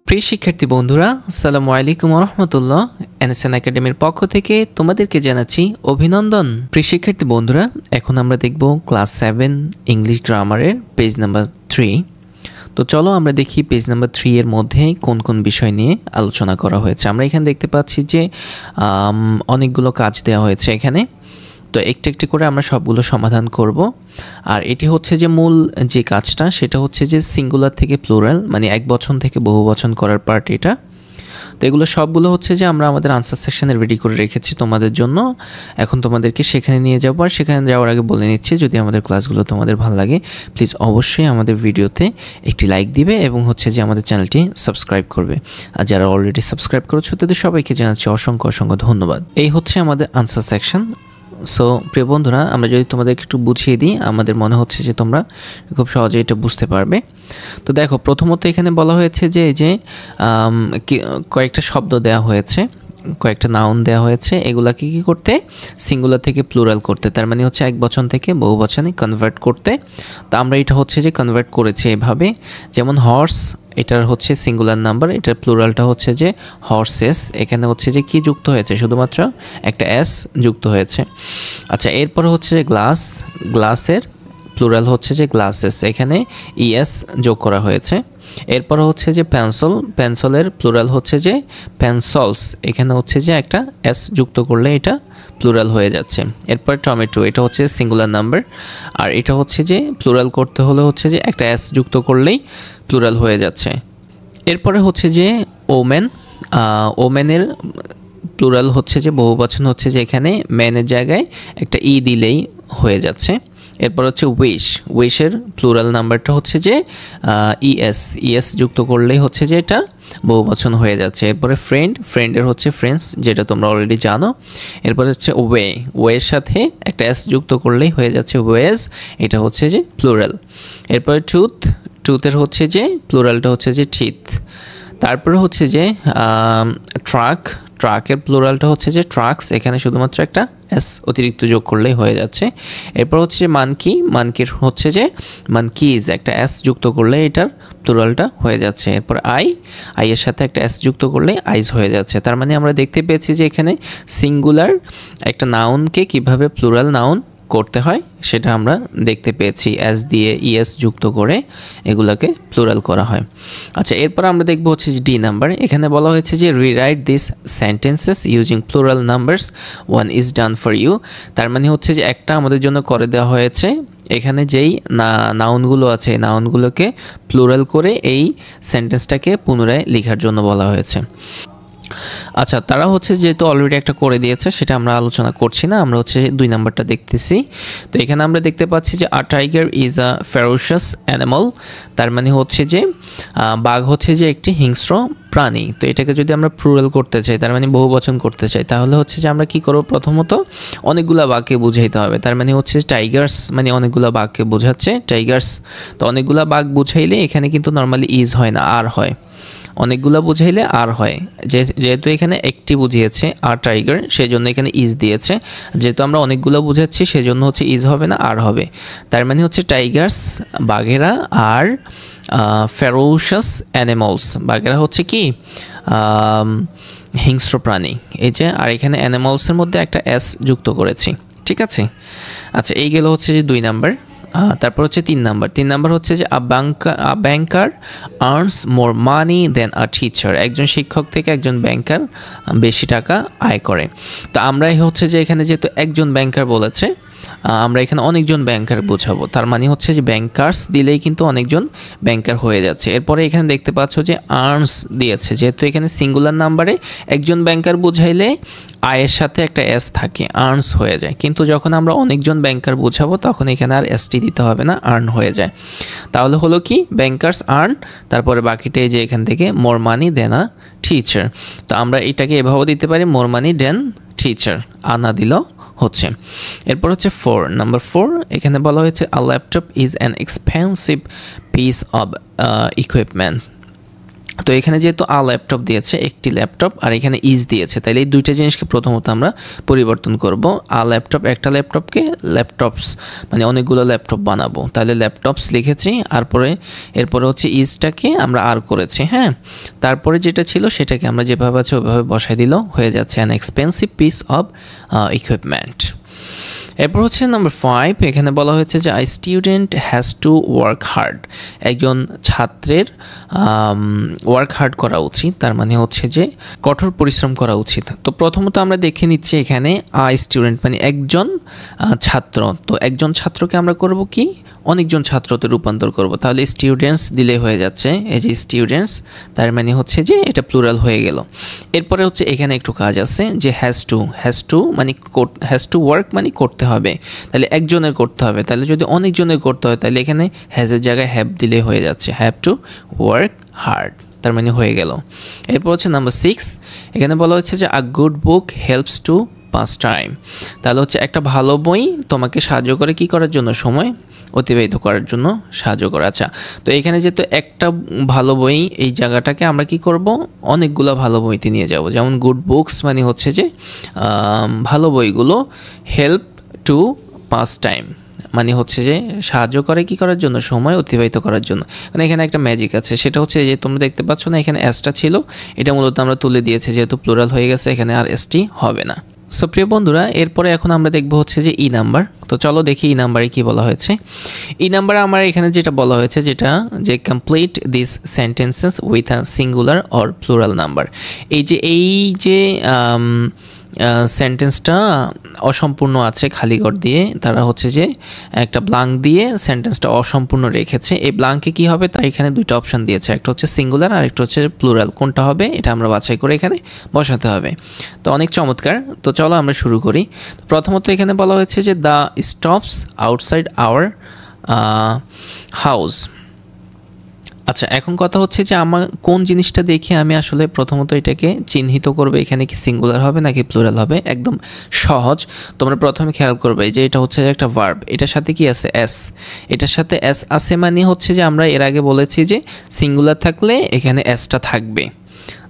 প্রিয় শিক্ষার্থী বন্ধুরা, আসসালামু আলাইকুম ওয়া রাহমাতুল্লাহ। এনএসএন একাডেমির পক্ষ থেকে তোমাদেরকে জানাচ্ছি অভিনন্দন। প্রিয় শিক্ষার্থী বন্ধুরা, এখন আমরা দেখব ক্লাস 7 ইংলিশ গ্রামারের পেজ নাম্বার 3। তো চলো আমরা দেখি পেজ নাম্বার 3 এর মধ্যে কোন কোন বিষয় নিয়ে আলোচনা করা হয়েছে। আমরা এখানে দেখতে পাচ্ছি যে অনেকগুলো কাজ দেওয়া হয়েছে এখানে। তো একটু একটু করে আমরা সবগুলো সমাধান করব। আর এটি হচ্ছে যে মূল যে কাজটা, সেটা হচ্ছে যে সিঙ্গুলার থেকে প্লুরাল, মানে এক বচন থেকে বহু বচন করার পার্ট এটা। তো এগুলো সবগুলো হচ্ছে যে আমরা আমাদের আনসার সেকশনে রেডি করে রেখেছি তোমাদের জন্য। এখন তোমাদেরকে সেখানে নিয়ে যাবো। আর সেখানে যাওয়ার আগে বলে নিচ্ছি, যদি আমাদের ক্লাসগুলো তোমাদের ভালো লাগে প্লিজ অবশ্যই আমাদের ভিডিওতে একটি লাইক দিবে এবং হচ্ছে যে আমাদের চ্যানেলটি সাবস্ক্রাইব করবে। আর যারা অলরেডি সাবস্ক্রাইব করেছো তাদের সবাইকে জানাচ্ছি অসংখ্য অসংখ্য ধন্যবাদ। এই হচ্ছে আমাদের আনসার সেকশন। সো প্রিয় বন্ধুরা, আমরা যদি তোমাদেরকে একটু বুঝিয়ে দিই, আমাদের মনে হচ্ছে যে তোমরা খুব সহজে এটা বুঝতে পারবে। তো দেখো, প্রথমত এখানে বলা হয়েছে যে কয়েকটা শব্দ দেওয়া হয়েছে, কয়েকটা নাউন দেওয়া হয়েছে। এগুলাকে কী করতে? সিঙ্গুলার থেকে প্লুরাল করতে, তার মানে হচ্ছে এক বচন থেকে বহু বচনে কনভার্ট করতে। তো আমরা এটা হচ্ছে যে কনভার্ট করেছি এভাবে, যেমন হর্স, এটার হচ্ছে সিঙ্গুলার নাম্বার, এটার প্লুরালটা হচ্ছে যে হর্সেস। এখানে হচ্ছে যে কি যুক্ত হয়েছে? শুধুমাত্র একটা এস যুক্ত হয়েছে। আচ্ছা, এরপরে হচ্ছে যে গ্লাস, গ্লাসের প্লুরাল হচ্ছে যে গ্লাসেস, এখানে ইএস যোগ করা হয়েছে। এরপর হচ্ছে যে পেন্সিল, পেন্সিলের প্লুরাল হচ্ছে যে পেন্সলস, এখানে হচ্ছে যে একটা এস যুক্ত করলে এটা প্লুরাল হয়ে যাচ্ছে। এরপর টমেটো, এটা হচ্ছে সিঙ্গুলার নাম্বার, আর এটা হচ্ছে যে প্লুরাল করতে হলে হচ্ছে যে একটা এস যুক্ত করলেই প্লুরাল হয়ে যাচ্ছে। এরপরে হচ্ছে যে ওমেন, ওমেনের প্লুরাল হচ্ছে যে বহুবচন হচ্ছে যে এখানে ম্যানের জায়গায় একটা ই দিলেই হয়ে যাচ্ছে। এরপর হচ্ছে উইশ, উইশের প্লুরাল নাম্বারটা হচ্ছে যে ইএস, ইএস যুক্ত করলেই হচ্ছে যে এটা বহুবচন হয়ে যাচ্ছে। এরপরে ফ্রেন্ড, ফ্রেন্ডের হচ্ছে ফ্রেন্ডস, যেটা তোমরা অলরেডি জানো। এরপরে হচ্ছে ওয়ে, ওয়ের সাথে একটা এস যুক্ত করলেই হয়ে যাচ্ছে ওয়েজ, এটা হচ্ছে যে প্লুরাল। এরপরে টুথ, টুথের হচ্ছে যে প্লুরালটা হচ্ছে যে টিথ। তারপরে হচ্ছে যে ট্রাক, ট্রাকের প্লুরালটা হচ্ছে যে ট্রাকস, এখানে শুধুমাত্র একটা এস অতিরিক্ত যোগ করলেই হয়ে যাচ্ছে। এরপর হচ্ছে যে মানকি, মানকির হচ্ছে যে মানকিজ, একটা এস যুক্ত করলে এটার প্লুরালটা হয়ে যাচ্ছে। এরপর আই, আইয়ের সাথে একটা এস যুক্ত করলে আইজ হয়ে যাচ্ছে। তার মানে আমরা দেখতে পেয়েছি যে এখানে সিঙ্গুলার একটা নাউনকে কিভাবে প্লুরাল নাউন করতে হয় সেটা আমরা দেখতে পেয়েছি। এস দিয়ে ইএস যুক্ত করে এগুলাকে প্লুরাল করা হয়। আচ্ছা, এরপর আমরা দেখব হচ্ছে যে ডি নাম্বার। এখানে বলা হয়েছে যে rewrite this sentences using plural numbers, one is done for you. তার মানে হচ্ছে যে একটা আমাদের জন্য করে দেওয়া হয়েছে, এখানে যেই নাউনগুলো আছে এই নাউনগুলোকে প্লুরাল করে এই সেন্টেন্সটাকে পুনরায় লেখার জন্য বলা হয়েছে। আচ্ছা, তারা হচ্ছে যেহেতু অলরেডি একটা করে দিয়েছে সেটা আমরা আলোচনা করছি না, আমরা হচ্ছে 2 নাম্বারটা দেখতেছি। তো এখানে আমরা দেখতে পাচ্ছি যে a tiger is a ferocious animal, তার মানে হচ্ছে যে বাঘ হচ্ছে যে একটি হিংস্র প্রাণী। তো এটাকে যদি আমরা প্লুরাল করতে চাই, তার মানে বহু বচন করতে চাই, তাহলে হচ্ছে যে আমরা কি করব? প্রথমত অনেকগুলা বাঘকে বুঝাইতে হবে। তার মানে হচ্ছে টাইগার্স মানে অনেকগুলা বাঘকে বোঝাচ্ছে টাইগার্স। তো অনেকগুলা বাঘ বুঝাইলে এখানে কিন্তু নর্মালি ইজ হয় না, আর হয়। অনেকগুলা বুঝাইলে আর হয়, যেহেতু এখানে একটি বুঝিয়েছে আর টাইগার, সেই জন্য এখানে ইজ দিয়েছে। যেহেতু আমরা অনেকগুলো বুঝাচ্ছি সেই জন্য হচ্ছে ইজ হবে না, আর হবে। তার মানে হচ্ছে টাইগার্স বাঘেরা, আর ফেরোশাস অ্যানিমালস বাঘেরা হচ্ছে কি হিংস্র প্রাণী। এই যে, আর এখানে অ্যানিমালসের মধ্যে একটা এস যুক্ত করেছি, ঠিক আছে। আচ্ছা, এই গেল হচ্ছে যে 2 নাম্বার। তারপর হচ্ছে 3 নাম্বার। 3 নাম্বার হচ্ছে যে আ ব্যাংকার আর্নস মোর মানি দেন আ টিচার, একজন শিক্ষক থেকে একজন ব্যাংকার বেশি টাকা আয় করে। তো আমরা হচ্ছে যে এখানে যেহেতু একজন ব্যাংকার বলেছে, আমরা এখানে অনেকজন ব্যাংকার বোঝাবো। তার মানে হচ্ছে যে ব্যাংকার্স দিলেই কিন্তু অনেকজন ব্যাংকার হয়ে যাচ্ছে। এরপরে এখানে দেখতে পাচ্ছ যে আর্নস দিয়েছে, যেহেতু এখানে সিঙ্গুলার নাম্বারে একজন ব্যাংকার বুঝাইলে আয়ের সাথে একটা এস থাকে, আর্নস হয়ে যায়। কিন্তু যখন আমরা অনেকজন ব্যাংকার বোঝাবো তখন এখানে আর এসটি দিতে হবে না, আর্ন হয়ে যায়। তাহলে হলো কি? ব্যাংকার্স আর্ন, তারপরে বাকিটাই যে এখান থেকে মোর মানি দেন আ টিচার। তো আমরা এটাকে এভাবেও দিতে পারি, মোর মানি দেন টিচার, আনা দিলেও হচ্ছে। এরপর হচ্ছে 4 নাম্বার 4। এখানে বলা হয়েছে a laptop is an expensive piece of equipment. তো এখানে যেহেতু ল্যাপটপ দিয়েছে একটি ল্যাপটপ আর এখানে ইজ দিয়েছে, তাহলে এই দুইটা জিনিসকে প্রথমত আমরা পরিবর্তন করব। ল্যাপটপ একটা ল্যাপটপকে ল্যাপটপস মানে অনেকগুলো ল্যাপটপ বানাবো, তাহলে ল্যাপটপস লিখেছি এরপরে হচ্ছে ইজটাকে আমরা আর করেছি। হ্যাঁ, তারপরে যেটা ছিল সেটাকে আমরা যেভাবে আছে ওইভাবে বসাই দিল, হয়ে যাচ্ছে an expensive piece of equipment. এরপর হচ্ছে নাম্বার 5, এখানে বলা হয়েছে যে I student has to work hard, একজন ছাত্রের ওয়ার্ক হার্ড করা উচিত, তার মানে হচ্ছে যে কঠোর পরিশ্রম করা উচিত। তো প্রথমত আমরা দেখে নিচ্ছি এখানে আই স্টুডেন্ট মানে একজন ছাত্র, তো একজন ছাত্রকে আমরা করব কি অনেকজন ছাত্রতে রূপান্তর করব, তাহলে স্টুডেন্টস দিলে হয়ে যাচ্ছে এই যে স্টুডেন্টস, তার মানে হচ্ছে যে এটা প্লুরাল হয়ে গেল। এরপরে হচ্ছে এখানে একটু কাজ আছে যে হ্যাজ টু মানে হ্যাজ টু ওয়ার্ক মানে করতে হবে, তাহলে একজনের করতে হবে, তাহলে যদি অনেকজনের করতে হয় তাহলে এখানে হ্যাজের জায়গায় হ্যাভ দিলে হয়ে যাচ্ছে হ্যাভ টু ওয়ার্ক হার্ড, তার মানে হয়ে গেল। এরপর হচ্ছে নাম্বার 6, এখানে বলা হচ্ছে যে a good book helps to pass time, তাহলে হচ্ছে একটা ভালো বই তোমাকে সাহায্য করে কি করার জন্য, সময় অতিবাহিত করার জন্য সাহায্য করে। আচ্ছা, তো এখানে যেহেতু একটা ভালো বই, এই জায়গাটাকে আমরা কি করব অনেকগুলো ভালো বইতে নিয়ে যাব, যেমন গুড বুকস মানে হচ্ছে যে ভালো বইগুলো, হেল্প টু পাস টাইম মানে হচ্ছে যে সাহায্য করে কি করার জন্য, সময় অতিবাহিত করার জন্য। মানে এখানে একটা ম্যাজিক আছে, সেটা হচ্ছে যে তোমরা দেখতে পাচ্ছ না এখানে এসটা ছিল, এটা মূলত আমরা তুলে দিয়েছি যেহেতু প্লুরাল হয়ে গেছে, এখানে আর এসটি হবে না। সো প্রিয় বন্ধুরা, এরপরে এখন আমরা দেখব হচ্ছে যে ই নাম্বার। তো চলো দেখি ই নাম্বারে কি বলা হয়েছে। ই নাম্বারে আমার এখানে যেটা বলা হয়েছে যেটা যে complete this sentences with a singular or plural number, এই যে সেন্টেন্সটা অসম্পূর্ণ আছে খালিঘর দিয়ে, তারা হচ্ছে যে একটা ব্লাঙ্ক দিয়ে সেন্টেন্সটা অসম্পূর্ণ রেখেছে। এই ব্লাঙ্কে কি হবে, তার এখানে দুইটা অপশান দিয়েছে, একটা হচ্ছে সিঙ্গুলার আর একটা হচ্ছে প্লুরাল, কোনটা হবে এটা আমরা বাছাই করে এখানে বসাতে হবে। তো অনেক চমৎকার। তো চলো আমরা শুরু করি। প্রথমত এখানে বলা হয়েছে যে the stops outside our house. আচ্ছা, এখন কথা হচ্ছে যে আমার কোন জিনিসটা দেখে আমি আসলে প্রথমত এটাকে চিহ্নিত করবে এখানে কি সিঙ্গুলার হবে নাকি প্লুরাল হবে, একদম সহজ। তোমরা প্রথমে খেয়াল করবে যে এটা হচ্ছে একটা ভার্ব, এটার সাথে কি আছে এস, এটার সাথে এস আছে মানে হচ্ছে যে আমরা এর আগে বলেছি যে সিঙ্গুলার থাকলে এখানে এসটা থাকবে,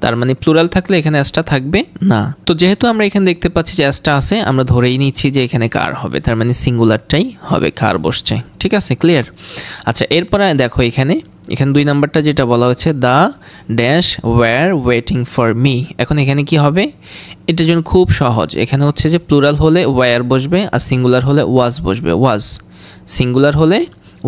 তার মানে প্লুরাল থাকলে এখানে এসটা থাকবে না। তো যেহেতু আমরা এখানে দেখতে পাচ্ছি যে এসটা আছে, আমরা ধরেই নিচ্ছি যে এখানে কার হবে, তার মানে সিঙ্গুলারটাই হবে, কার বসছে। ঠিক আছে, ক্লিয়ার? আচ্ছা, এরপরে দেখো এখানে 2 নাম্বারটা যেটা বলা হচ্ছে the dash were waiting for me. এখন এখানে কি হবে, এটার জন্য খুব সহজ, এখানে হচ্ছে যে প্লুরাল হলে ওয়্যার বসবে আর সিঙ্গুলার হলে ওয়াজ বসবে, ওয়াজ। সিঙ্গুলার হলে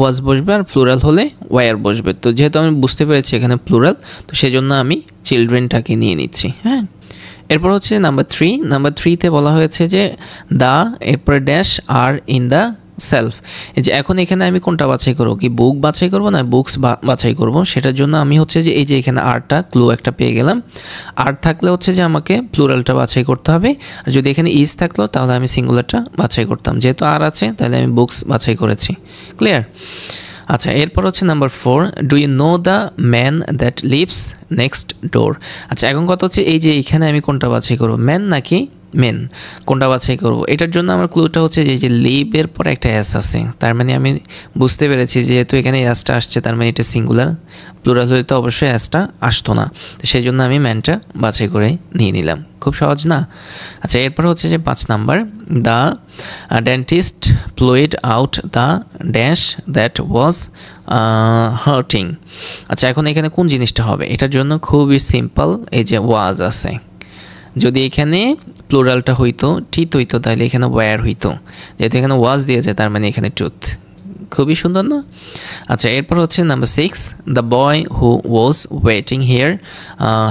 ওয়াজ বসবে আর প্লুরাল হলে ওয়্যার বসবে। তো যেহেতু আমি বুঝতে পেরেছি এখানে প্লুরাল, তো সেই জন্য আমি চিলড্রেনটাকে নিয়ে নিচ্ছি। হ্যাঁ, এরপর হচ্ছে নাম্বার 3তে বলা হয়েছে যে দ্য এরপরে dash are in the shelf. এই যে এখন এখানে আমি কোনটা বাছাই করবো, কি বুক বাছাই করবো না বুকস বাছাই করব, সেটার জন্য আমি হচ্ছে যে এই যে এখানে আরটা ক্লু একটা পেয়ে গেলাম। আর থাকলে হচ্ছে যে আমাকে প্লুরালটা বাছাই করতে হবে, আর যদি এখানে ইজ থাকলো তাহলে আমি সিঙ্গুলারটা বাছাই করতাম। যেহেতু আর আছে তাহলে আমি বুকস বাছাই করেছি। ক্লিয়ার? আচ্ছা, এরপর হচ্ছে number 4, do you know the man that lives next door. আচ্ছা, এখন কথা হচ্ছে এই যে এখানে আমি কোনটা বাছাই করবো, ম্যান নাকি মেন, কোনটা বাছাই করব। এটার জন্য আমার ক্লুটা হচ্ছে যে লিভের পর একটা এস আছে, তার মানে আমি বুঝতে পেরেছি যেহেতু এখানে এসটা আসছে তার মানে এটা সিঙ্গুলার, প্লুরাল হলে তো অবশ্যই এসটা আসতো না, তো সেই জন্য আমি ম্যানটা বাছাই করে নিয়ে নিলাম। খুব সহজ না? আচ্ছা, এরপর হচ্ছে যে 5 number the dentist pulled out the dash that was hurting. আচ্ছা, এখন এখানে কোন জিনিসটা হবে, এটার জন্য খুবই সিম্পল, এই যে ওয়াজ আছে, যদি এখানে প্লুরালটা হইতো টিথ হইতো তাহলে এখানে ওয়্যার হইতো, যেহেতু এখানে ওয়াজ দিয়েছে তার মানে এখানে টুথ। খুবই সুন্দর না? আচ্ছা, এরপর হচ্ছে number 6, the boy who was waiting here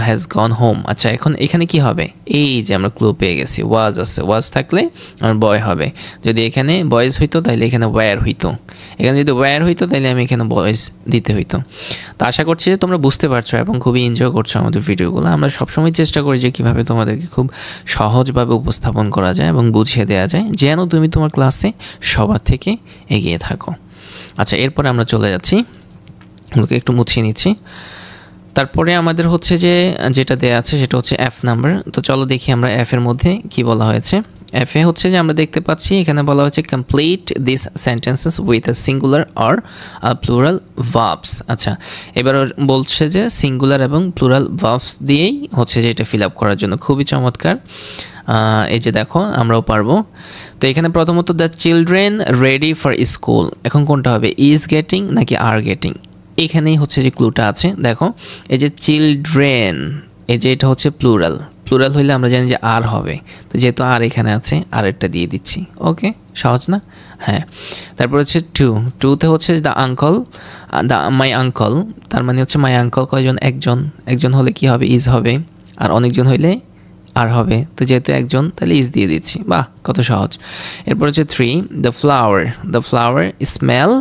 has gone home. আচ্ছা, এখন এখানে কি হবে, এই যে আমরা ক্লু পেয়ে গেছি, ওয়াজ আছে, ওয়াজ থাকলে আমার বয় হবে, যদি এখানে বয়েজ হইতো তাহলে এখানে ওয়্যার হইতো, এখানে যদি ওয়্যার হইতো তাহলে আমি এখানে বয়েজ দিতে হইতো। তো আশা করছি যে তোমরা বুঝতে পারছো এবং খুবই এনজয় করছো আমাদের ভিডিওগুলো। আমরা সবসময় চেষ্টা করি যে কীভাবে তোমাদেরকে খুব সহজভাবে উপস্থাপন করা যায় এবং বুঝিয়ে দেওয়া যায়, যেন তুমি তোমার ক্লাসে সবার থেকে এগিয়ে থাকো। আচ্ছা, এরপরে আমরা চলে যাচ্ছি, ওকে একটু মুছিয়ে নিচ্ছি। তারপরে আমাদের হচ্ছে যে যেটা দেয়া আছে সেটা হচ্ছে এফ নাম্বার। তো চলো দেখি আমরা এফের মধ্যে কি বলা হয়েছে। এফ এ হচ্ছে যে আমরা দেখতে পাচ্ছি এখানে বলা হচ্ছে complete this sentences with a singular or plural verbs. আচ্ছা, এবার বলছে যে সিঙ্গুলার এবং প্লুরাল ভার্বস দিয়েই হচ্ছে যে এটা ফিল আপ করার জন্য। খুবই চমৎকার। এই যে দেখো আমরাও পারবো। তো এখানে প্রথমত the children ready for school, এখন কোনটা হবে, ইজ গেটিং নাকি আর গেটিং? এখানেই হচ্ছে যে ক্লুটা আছে। দেখো এই যে চিলড্রেন, এই যে এটা হচ্ছে প্লুরাল, প্লুরাল হইলে আমরা জানি যে আর হবে, তো যেহেতু আর এখানে আছে আর একটা দিয়ে দিচ্ছি। ওকে, সহজ না? হ্যাঁ। তারপর হচ্ছে টুতে হচ্ছে দ্য আঙ্কল, মাই আঙ্কল, তার মানে হচ্ছে মাই আঙ্কল কয়জন, একজন, একজন হলে কি হবে, ইজ হবে, আর অনেকজন হইলে আর হবে, তো যেহেতু একজন তাহলে ইজ দিয়ে দিচ্ছি। বাহ, কত সহজ। এরপর হচ্ছে the flower smell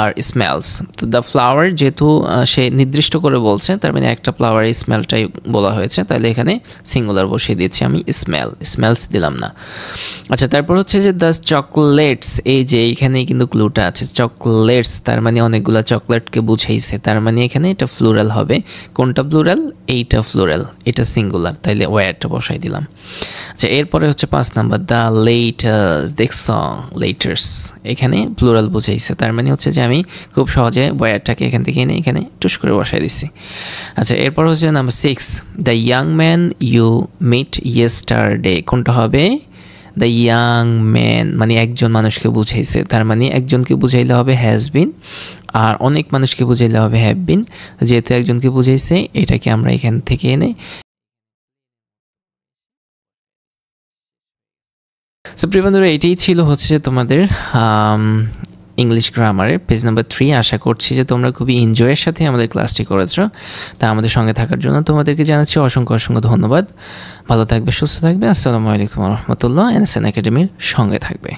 or smells. তো দ্য ফ্লাওয়ার যেহেতু সে নির্দিষ্ট করে বলছে, তার মানে একটা ফ্লাওয়ারের স্মেলটাই বলা হয়েছে, তাহলে এখানে সিঙ্গুলার বসিয়ে দিচ্ছি আমি, স্মেলস দিলাম না। আচ্ছা, তারপর হচ্ছে যে দ্য চকলেটস, এই যে এইখানেই কিন্তু ক্লুটা আছে, চকলেটস তার মানে অনেকগুলো চকলেটকে বুঝাইছে, তার মানে এখানে এটা ফ্লুরাল হবে। কোনটা ফ্লুরাল? এইটা ফ্লুরাল, এটা সিঙ্গুলার, তাইলে ওয়্যারটা বসাই দিলাম। আচ্ছা, এরপরে হচ্ছে 5 নাম্বার দ্য লেটার্স, দেখছ লেটার্স, এখানে প্লুরাল বুঝাইছে, তার মানে হচ্ছে যে আমি খুব সহজে ওয়্যারটাকে এখান থেকে এনে এখানে টুস করে বসাই দিচ্ছি। আচ্ছা, এরপর হচ্ছে number 6 the young man you meet yesterday, কোনটা হবে, দ্য ইয়াং ম্যান মানে একজন মানুষকে বুঝাইছে, তার মানে একজনকে বুঝাইলে হবে হ্যাজ বিন, আর অনেক মানুষকে বুঝাইলে হবে হ্যাভ বিন। যেহেতু একজনকে বুঝাইছে, এটাকে আমরা এখান থেকে এনে। সো প্রিয় বন্ধুরা, এটাই ছিল হচ্ছে যে তোমাদের ইংলিশ গ্রামারের পেজ নাম্বার 3। আশা করছি যে তোমরা খুবই এনজয়ের সাথে আমাদের ক্লাসটি করেছো। তা আমাদের সঙ্গে থাকার জন্য তোমাদেরকে জানাচ্ছি অসংখ্য অসংখ্য ধন্যবাদ। ভালো থাকবে, সুস্থ থাকবে। আসসালামু আলাইকুম রহমতুল্লাহ। এনএসএন একাডেমির সঙ্গে থাকবে।